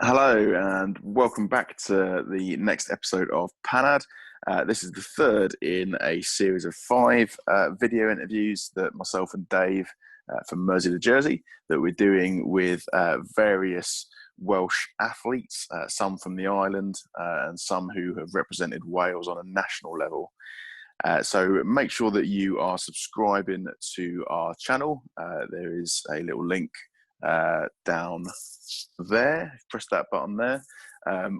Hello and welcome back to the next episode of Panad. This is the third in a series of five video interviews that myself and Dave from Mersea to Jersey that we're doing with various Welsh athletes, some from the island and some who have represented Wales on a national level. So make sure that you are subscribing to our channel. There is a little link down there. Press that button there.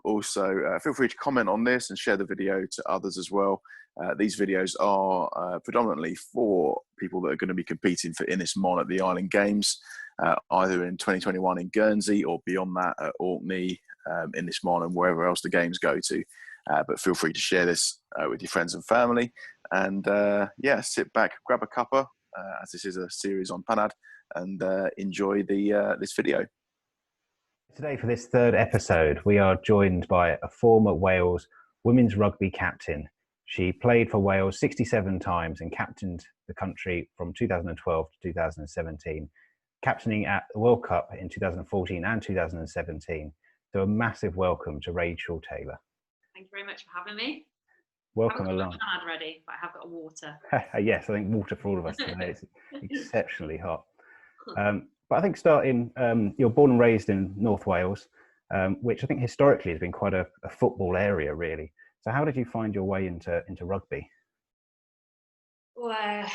Also, feel free to comment on this and share the video to others as well. These videos are predominantly for people that are going to be competing for Ynys Môn at the Island Games, either in 2021 in Guernsey or beyond that at Orkney, Ynys Môn and wherever else the games go to. But feel free to share this with your friends and family. And yeah, sit back, grab a cuppa, as this is a series on Panad, and enjoy this video. Today, for this third episode, we are joined by a former Wales women's rugby captain. She played for Wales 67 times and captained the country from 2012 to 2017, captaining at the World Cup in 2014 and 2017. So a massive welcome to Rachel Taylor. Thank you very much for having me. Welcome I haven't along. got my Panad ready, but I have got water. Yes, I think water for all of us today. It's exceptionally hot. But I think starting, you're born and raised in North Wales, which I think historically has been quite a football area, really. So how did you find your way into rugby? Well,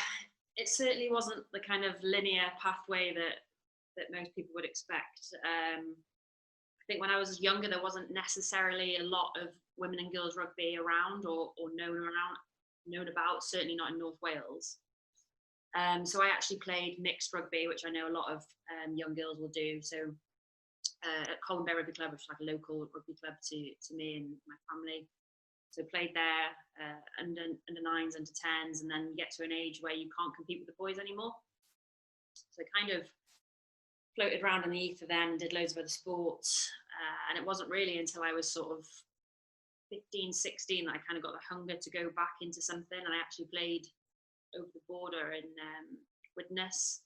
it certainly wasn't the kind of linear pathway that most people would expect. I think when I was younger, there wasn't necessarily a lot of women and girls rugby around or known about, certainly not in North Wales. So I actually played mixed rugby, which I know a lot of young girls will do. So at Colwyn Bay Rugby Club, which is like a local rugby club to me and my family. So played there under 9s, under 10s, and then you get to an age where you can't compete with the boys anymore. So kind of floated around in the ether then and did loads of other sports. And it wasn't really until I was sort of 15, 16 that I kind of got the hunger to go back into something. And I actually played over the border in Widnes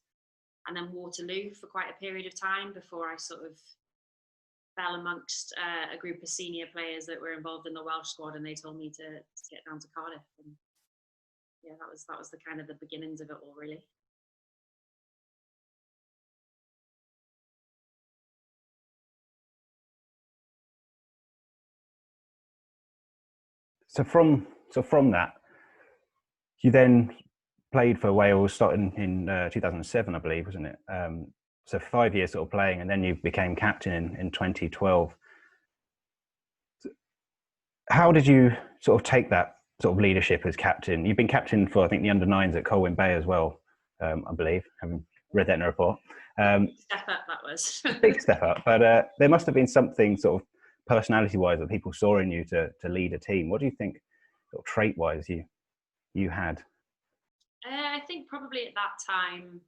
and then Waterloo for quite a period of time before I sort of fell amongst a group of senior players that were involved in the Welsh squad, and they told me to get down to Cardiff. And yeah, that was the kind of the beginnings of it all, really. So from that, you then played for Wales starting in 2007, I believe, wasn't it? So 5 years sort of playing, and then you became captain in 2012. How did you sort of take that sort of leadership as captain? You've been captain for, I think, the under 9s at Colwyn Bay as well, I believe, having read that in a report. Step up, that was. Big step up. But there must have been something sort of personality-wise that people saw in you to lead a team. What do you think, sort of trait-wise, you had? I think probably at that time,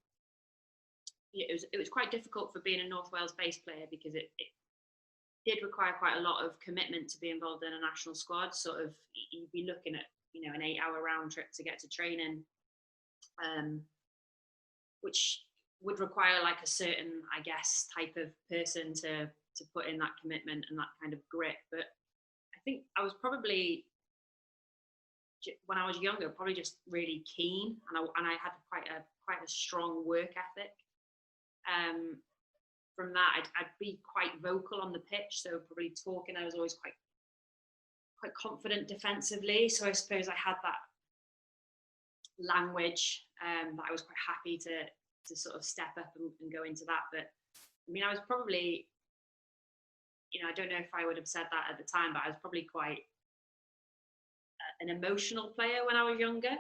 it was quite difficult for being a North Wales based player because it did require quite a lot of commitment to be involved in a national squad. Sort of, you'd be looking at an 8-hour round trip to get to training, which would require like a certain, I guess, type of person to put in that commitment and that kind of grit. But I think I was probably, when I was younger, probably just really keen, and I had quite a strong work ethic. From that, I'd be quite vocal on the pitch, so probably talking. I was always quite confident defensively. So I suppose I had that language that I was quite happy to sort of step up and go into that. But I mean, I was probably, I don't know if I would have said that at the time, but I was probably quite an emotional player when I was younger.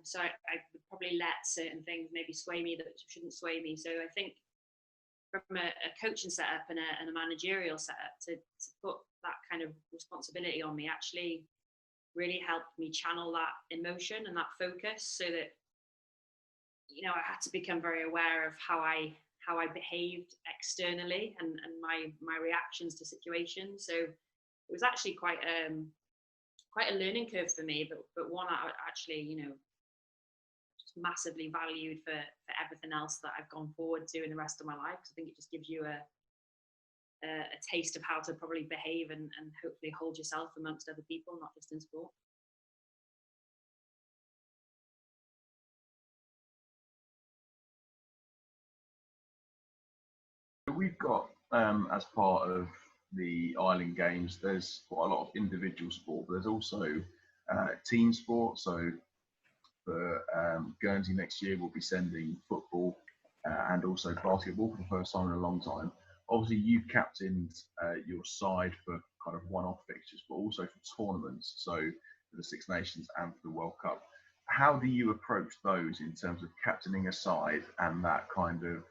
So I would probably let certain things maybe sway me that shouldn't sway me. So I think from a coaching setup and a managerial setup to put that kind of responsibility on me actually really helped me channel that emotion and that focus, so that I had to become very aware of how I behaved externally and my reactions to situations. So it was actually quite a learning curve for me, but one I actually just massively valued for everything else that I've gone forward to in the rest of my life. I think it just gives you a taste of how to probably behave and hopefully hold yourself amongst other people, not just in sport. We've got, as part of the Island Games, there's quite a lot of individual sport, but there's also team sport. So for Guernsey next year, we'll be sending football and also basketball for the first time in a long time. Obviously, you've captained your side for kind of one-off fixtures, but also for tournaments, so for the Six Nations and for the World Cup. How do you approach those in terms of captaining a side and that kind of,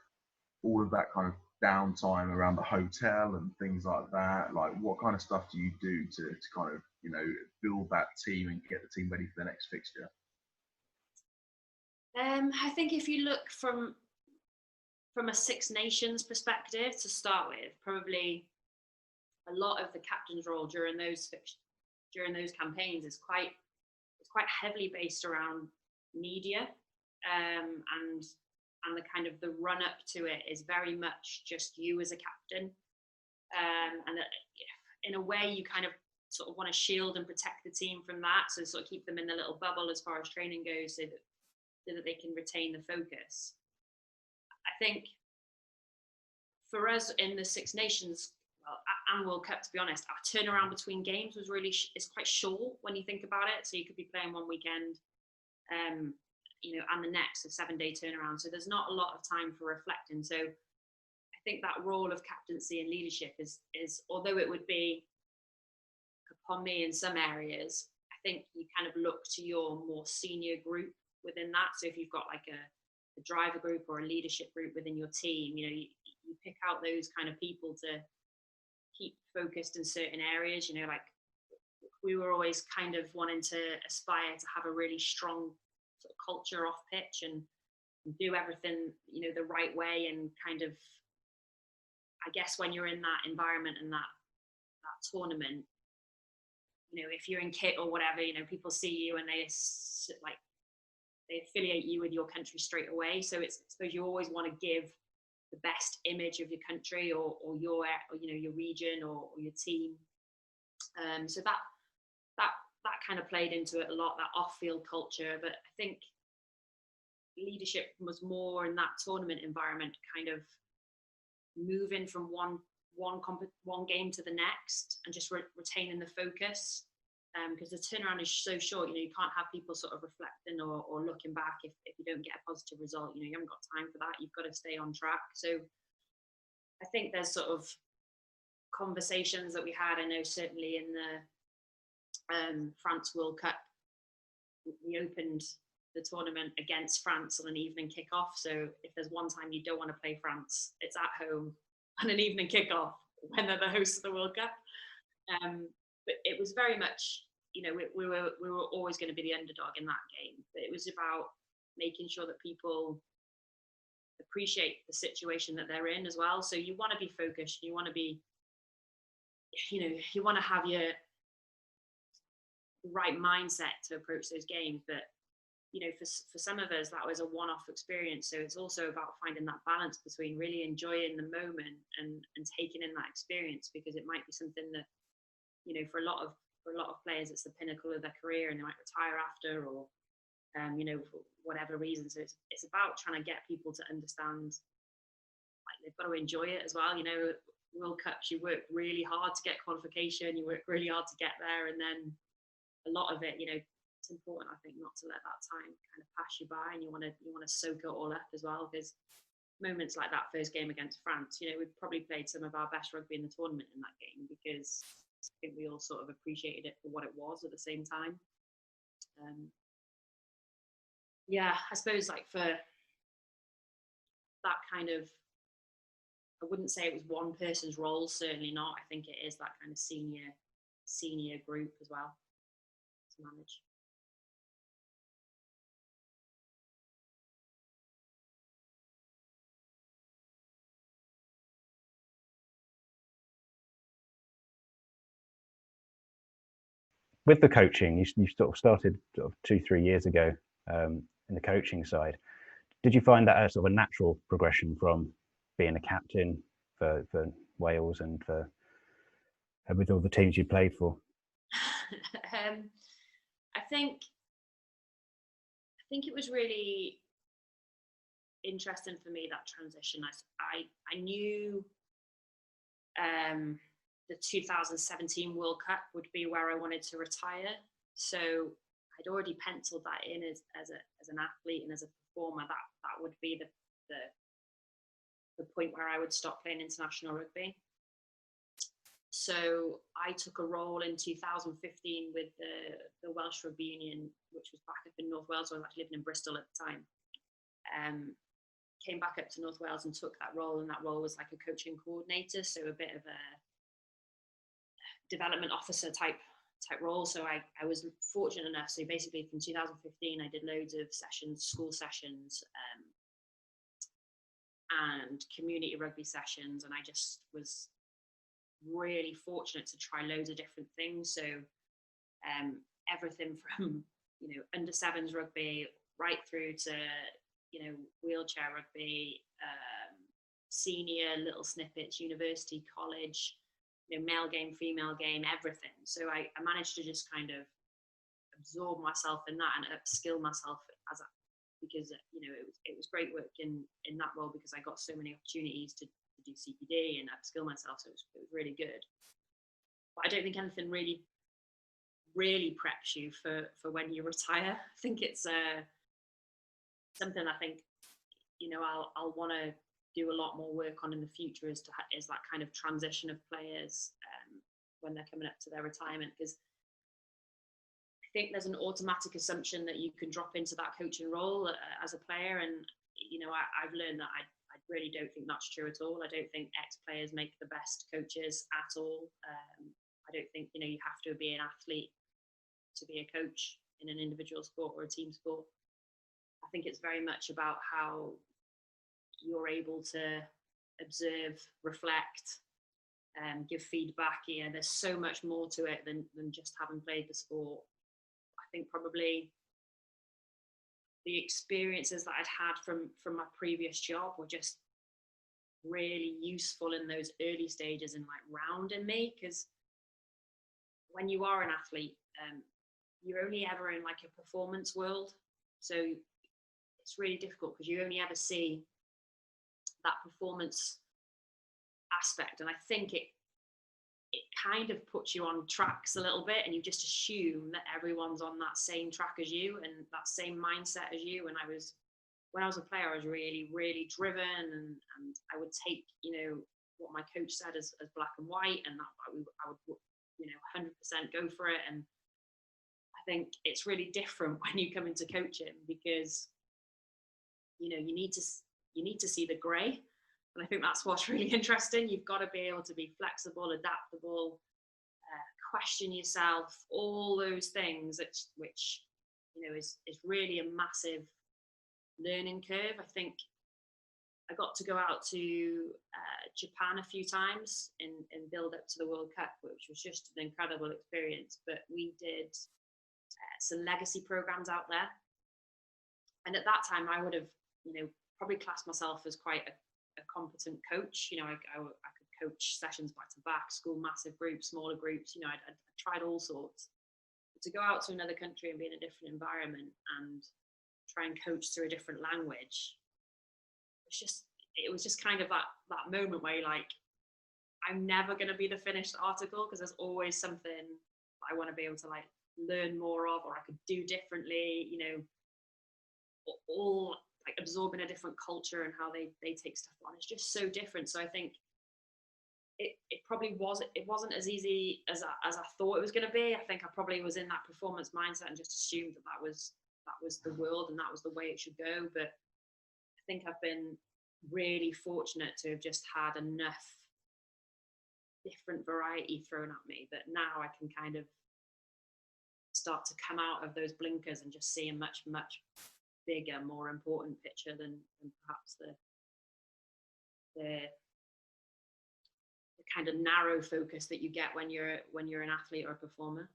all of that kind of downtime around the hotel and things like that? Like, what kind of stuff do you do to kind of, you know, build that team and get the team ready for the next fixture? I think if you look from a Six Nations perspective to start with, probably a lot of the captain's role during those campaigns is quite heavily based around media, and the kind of the run up to it is very much just you as a captain, and in a way you kind of sort of want to shield and protect the team from that, so sort of keep them in the little bubble as far as training goes, so that they can retain the focus. I think for us in the Six Nations, and World Cup, to be honest, our turnaround between games was really is quite short when you think about it. So you could be playing one weekend, you know, and the next, a 7-day turnaround. So there's not a lot of time for reflecting. So I think that role of captaincy and leadership is although it would be upon me in some areas, I think you kind of look to your more senior group within that. So if you've got like a driver group or a leadership group within your team, you know, you pick out those kind of people to keep focused in certain areas. You know, like we were always kind of wanting to aspire to have a really strong sort of culture off pitch and do everything, you know, the right way. And kind of, I guess when you're in that environment and that tournament, you know, if you're in kit or whatever, you know, people see you and they affiliate you with your country straight away. So it's, I suppose you always want to give the best image of your country or your, or, you know, your region or your team. So that kind of played into it a lot, that off-field culture. But I think leadership was more in that tournament environment, kind of moving from one game to the next and just retaining the focus. Because the turnaround is so short, you know, you can't have people sort of reflecting or looking back if you don't get a positive result. You know, you haven't got time for that. You've got to stay on track. So I think there's sort of conversations that we had. I know certainly in the France World Cup, we opened the tournament against France on an evening kickoff. So if there's one time you don't want to play France, it's at home on an evening kickoff when they're the hosts of the World Cup. But it was very much, you know, we were always going to be the underdog in that game. But it was about making sure that people appreciate the situation that they're in as well. So you want to be focused. You want to be, you know, you want to have your right mindset to approach those games. But, you know, for some of us, that was a one-off experience. So it's also about finding that balance between really enjoying the moment and taking in that experience, because it might be something that, you know, for a lot of players, it's the pinnacle of their career and they might retire after, or, you know, for whatever reason. So it's about trying to get people to understand, like, they've got to enjoy it as well. You know, World Cups, you work really hard to get qualification, you work really hard to get there, and then a lot of it, you know, it's important, I think, not to let that time kind of pass you by, and you want to soak it all up as well, because moments like that first game against France, you know, we probably played some of our best rugby in the tournament in that game, because I think we all sort of appreciated it for what it was at the same time. Yeah, I suppose like for that kind of, I wouldn't say it was one person's role, certainly not. I think it is that kind of senior group as well to manage. With the coaching, you sort of started sort of 2-3 years ago in the coaching side. Did you find that a sort of a natural progression from being a captain for Wales and with all the teams you played for? I think it was really interesting for me, that transition. I knew the 2017 World Cup would be where I wanted to retire, so I'd already penciled that in as an athlete and as a performer. That would be the point where I would stop playing international rugby. So I took a role in 2015 with the Welsh Rugby Union, which was back up in North Wales. I was actually living in Bristol at the time. Came back up to North Wales and took that role, and that role was like a coaching coordinator, so a bit of a development officer type role. So I was fortunate enough. So basically from 2015, I did loads of sessions, school sessions, and community rugby sessions, and I just was really fortunate to try loads of different things. So everything from under sevens rugby right through to wheelchair rugby, senior little snippets, university, college, male game, female game, everything. So I managed to just kind of absorb myself in that and upskill myself because it was great work in that role, because I got so many opportunities to do CPD and upskill myself. So it was really good. But I don't think anything really preps you for when you retire. I think it's something I think I'll want to do a lot more work on in the future, is that kind of transition of players when they're coming up to their retirement, because I think there's an automatic assumption that you can drop into that coaching role as a player, and I've learned that I really don't think that's true at all. I don't think ex-players make the best coaches at all. I don't think you have to be an athlete to be a coach in an individual sport or a team sport. I think it's very much about how you're able to observe, reflect, give feedback. There's so much more to it than just having played the sport. I think probably the experiences that I'd had from my previous job were just really useful in those early stages and like rounding me, because when you are an athlete, you're only ever in like a performance world. So it's really difficult because you only ever see that performance aspect. And I think it kind of puts you on tracks a little bit, and you just assume that everyone's on that same track as you and that same mindset as you. And when I was a player, I was really, really driven, and I would take, what my coach said as black and white, and that I would 100% go for it. And I think it's really different when you come into coaching, because you need to see the grey. And I think that's what's really interesting. You've got to be able to be flexible, adaptable, question yourself, all those things, which is really a massive learning curve. I think I got to go out to Japan a few times in build up to the World Cup, which was just an incredible experience. But we did some legacy programs out there, and at that time I would have probably classed myself as quite a competent coach. I could coach sessions back to back, school massive groups, smaller groups. I'd tried all sorts. But to go out to another country and be in a different environment and try and coach through a different language, it was just kind of that moment where you're like, I'm never going to be the finished article, because there's always something I want to be able to like learn more of, or I could do differently, all like absorbing a different culture and how they take stuff on. It's just so different. So I think it wasn't as easy as I thought it was going to be. I think I probably was in that performance mindset and just assumed that was the world and that was the way it should go. But I think I've been really fortunate to have just had enough different variety thrown at me that now I can kind of start to come out of those blinkers and just see a much, much bigger, more important picture than perhaps the kind of narrow focus that you get when you're an athlete or a performer.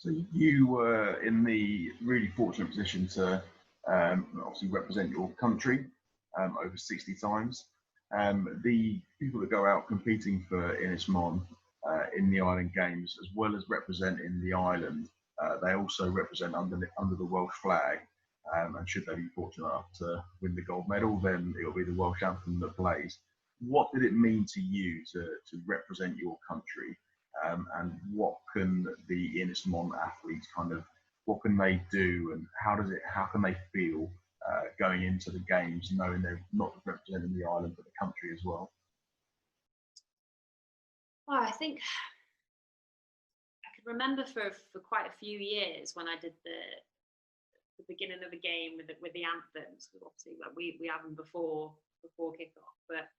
So you were in the really fortunate position to obviously represent your country over 60 times. The people that go out competing for Ynys Môn in the Island Games, as well as representing the island, they also represent under the Welsh flag. And should they be fortunate enough to win the gold medal, then it'll be the Welsh anthem that plays. What did it mean to you to represent your country? And what can the Ynys Môn athletes what can they do, and how can they feel going into the games, knowing they're not just representing the island but the country as well? Well, I think I could remember for quite a few years when I did the beginning of the game with the anthems, because obviously like we have them before kickoff, but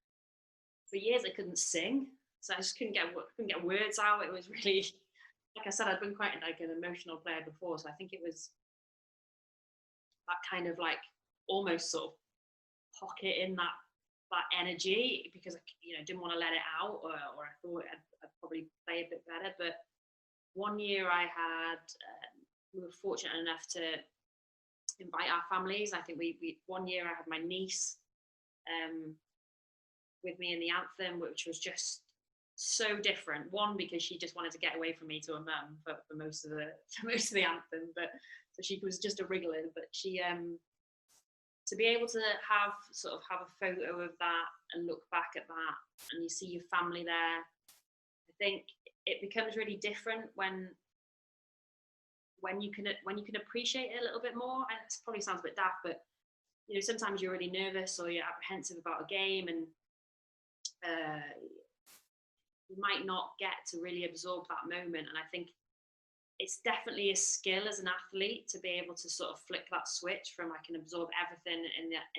for years I couldn't sing, so I just couldn't get words out. It was really, like I said, I'd been quite like an emotional player before, so I think it was that kind of like almost sort of pocket in that energy, because I didn't want to let it out, or I thought I'd probably play a bit better. But one year we were fortunate enough to invite our families. I think we one year I had my niece with me in the anthem, which was just so different. One, because she just wanted to get away from me to her mum for most of the anthem, but so she was just a wriggling. But she to be able to have a photo of that and look back at that, and you see your family there, I think it becomes really different when you can appreciate it a little bit more. And it probably sounds a bit daft, but sometimes you're really nervous or you're apprehensive about a game, and you might not get to really absorb that moment. And I think it's definitely a skill as an athlete to be able to sort of flick that switch from I can absorb everything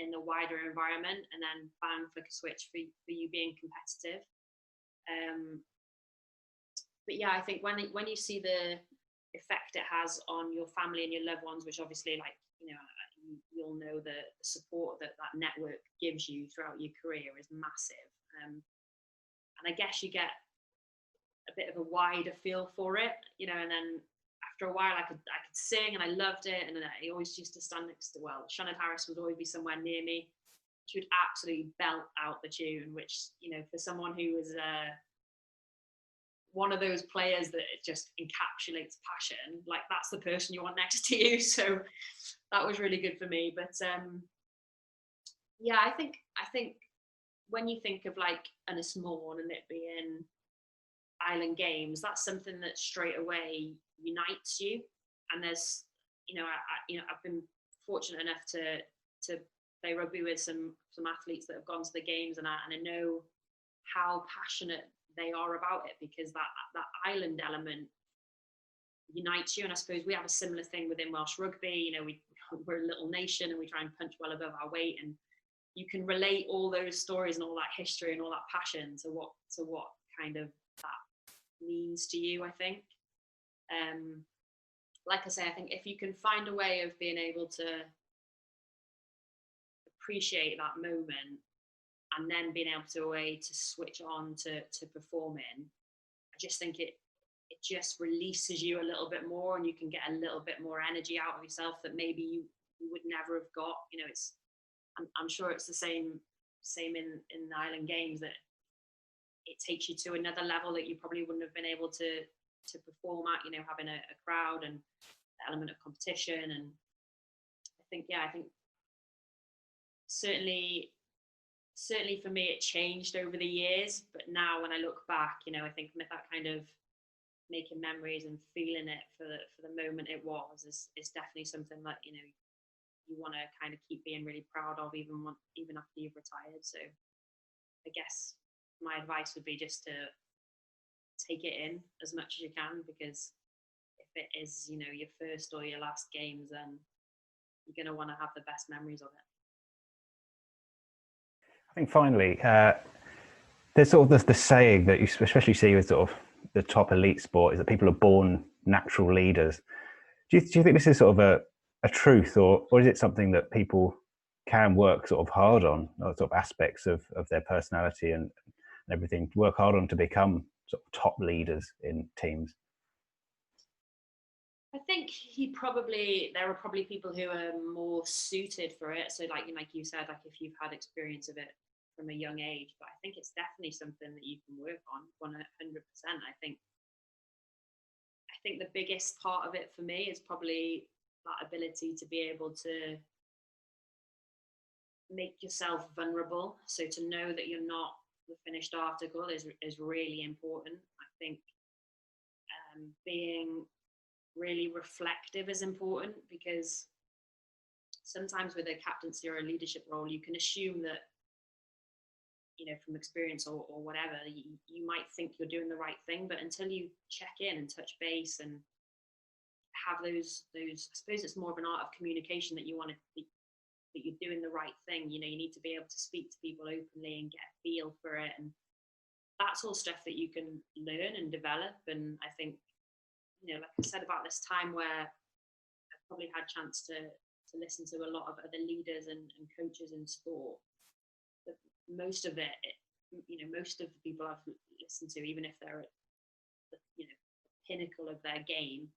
in the wider environment, and then bang, flick a switch for you being competitive. But yeah, I think when you see the effect it has on your family and your loved ones, which obviously you'll know the support that network gives you throughout your career is massive. And I guess you get a bit of a wider feel for it, and then after a while I could sing, and I loved it, and I always used to stand next to, Sinead Harris would always be somewhere near me. She would absolutely belt out the tune, which, for someone who was one of those players that just encapsulates passion, like that's the person you want next to you. So that was really good for me. But yeah, I think when you think of like Ynys Môn and it being Island Games, that's something that straight away unites you. And there's, I've been fortunate enough to play rugby with some athletes that have gone to the games, and I know how passionate they are about it, because that island element unites you. And I suppose we have a similar thing within Welsh rugby. We're a little nation and we try and punch well above our weight, and you can relate all those stories and all that history and all that passion to what kind of that means to you, I think. Like I say, I think if you can find a way of being able to appreciate that moment and then being able to switch on to performing, I just think it just releases you a little bit more, and you can get a little bit more energy out of yourself that maybe you would never have got. I'm sure it's the same in the Island Games, that it takes you to another level that you probably wouldn't have been able to perform at, having a crowd and the element of competition. And I think certainly for me it changed over the years, but now when I look back, I think that kind of making memories and feeling it for the moment it was is definitely something that you want to kind of keep being really proud of even after you've retired. So I guess my advice would be just to take it in as much as you can, because if it is your first or your last games, then you're going to want to have the best memories of it. I think finally, there's sort of the saying that you especially see with sort of the top elite sport, is that people are born natural leaders. Do you think this is sort of a truth, or is it something that people can work sort of hard on, or sort of aspects of their personality and everything, work hard on to become sort of top leaders in teams? I think there are probably people who are more suited for it. So like you said, like if you've had experience of it from a young age, but I think it's definitely something that you can work on 100%. I think the biggest part of it for me is probably that ability to be able to make yourself vulnerable. So to know that you're not the finished article is really important. I think being really reflective is important, because sometimes with a captaincy or a leadership role, you can assume that, from experience or whatever, you might think you're doing the right thing, but until you check in and touch base and have those, I suppose it's more of an art of communication, that you want to be, that you're doing the right thing. You need to be able to speak to people openly and get a feel for it, and that's all stuff that you can learn and develop. And I think, like I said about this time where I've probably had a chance to listen to a lot of other leaders and coaches in sport, but most of it, most of the people I've listened to, even if they're at the pinnacle of their game,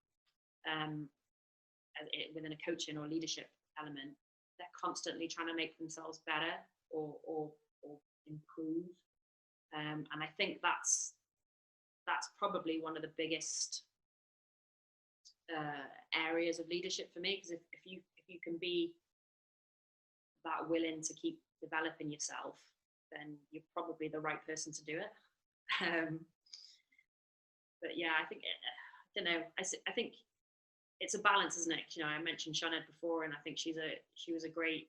within a coaching or leadership element, they're constantly trying to make themselves better or improve. And I think that's probably one of the biggest areas of leadership for me, because if you can be that willing to keep developing yourself, then you're probably the right person to do it. But yeah, I think I think it's a balance, isn't it? I mentioned Sinead before, and I think she was a great,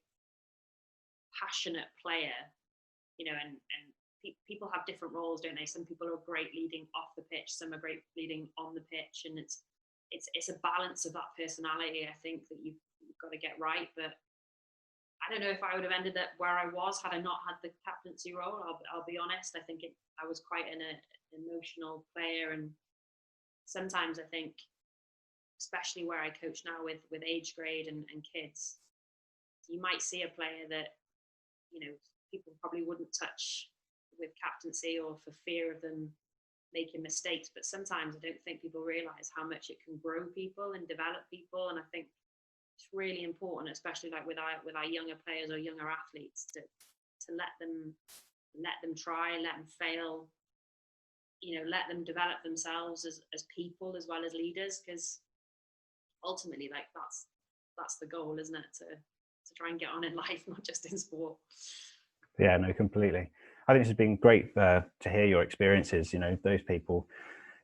passionate player. And people have different roles, don't they? Some people are great leading off the pitch, some are great leading on the pitch, and it's a balance of that personality, I think, that you've got to get right. But I don't know if I would have ended up where I was had I not had the captaincy role. I'll be honest. I think I was quite an emotional player, and sometimes I think, especially where I coach now with age grade and kids, you might see a player that people probably wouldn't touch with captaincy, or for fear of them making mistakes. But sometimes I don't think people realize how much it can grow people and develop people. And I think it's really important, especially like with our younger players or younger athletes, to let them try, let them fail, let them develop themselves as people as well as leaders, because ultimately, like, that's the goal, isn't it, to try and get on in life, not just in sport. Yeah, no, completely. I think this has been great to hear your experiences. Those people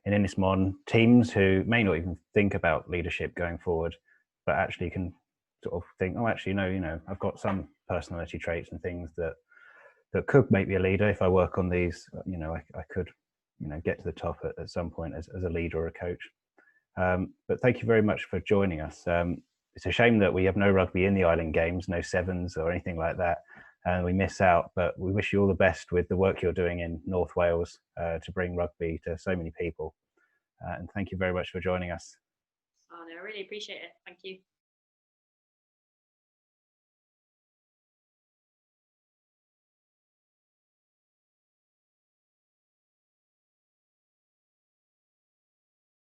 in Ynys Môn, teams who may not even think about leadership going forward, but actually can sort of think, oh, actually, no, I've got some personality traits and things that could make me a leader. If I work on these, I could, get to the top at some point as a leader or a coach. But thank you very much for joining us. It's a shame that we have no rugby in the Island Games, no sevens or anything like that, and we miss out. But we wish you all the best with the work you're doing in North Wales to bring rugby to so many people. And thank you very much for joining us. Oh, no, I really appreciate it. Thank you.